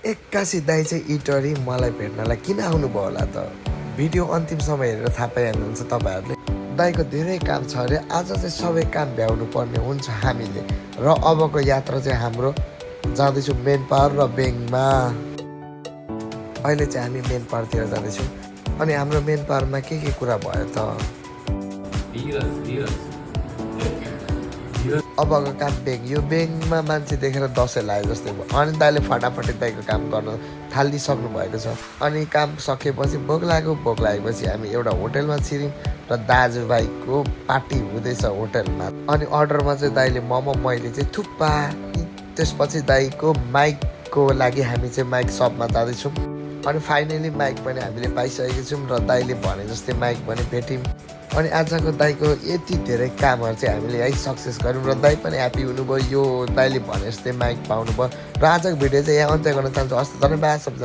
एक्कासी दाइ चाहिँ इटरी मलाई भेट्नलाई किन आउनुभयो होला त? भिडियो अन्तिमसम्म हेरेर थाहा पाइहाल्नुहुन्छ तपाईँहरूले। दाइको धेरै काम छ अरे, आज चाहिँ सबै काम भ्याउनु पर्ने हुन्छ हामीले। र अबको यात्रा चाहिँ हाम्रो जाँदैछौँ मेन पावर र ब्याङ्कमा। अहिले चाहिँ हामी मेन पावरतिर जाँदैछौँ। अनि हाम्रो मेन पावरमा के कुरा भयो त? अबको काम ब्याङ्क। यो ब्याङ्कमा मान्छे देखेर दसैँ लाग्यो जस्तै भयो। अनि दाइले फटाफटी दाइको काम गर्न थालिसक्नु भएको छ। अनि काम सकेपछि भोक लागेपछि हामी एउटा होटेलमा छिर्यौँ र दाजुभाइको पार्टी हुँदैछ होटेलमा। अनि अर्डरमा चाहिँ दाइले मोमो, मैले चाहिँ थुक्पा। त्यसपछि दाइको माइकको लागि हामी चाहिँ माइक सपमा जाँदैछौँ। अनि फाइनली माइक पनि हामीले पाइसकेको छौँ र दाइले भने जस्तै माइक पनि भेट्यौँ। अनि आजको दाइको यति धेरै कामहरू चाहिँ हामीले है सक्सेस गऱ्यौँ र दाइ पनि ह्याप्पी हुनुभयो। यो दाइले भने जस्तै माइक पाउनुभयो। र आजको भिडियो चाहिँ यहाँ अन्त्य गर्न चाहन्छु। हस्, धन्यवाद सबैजना।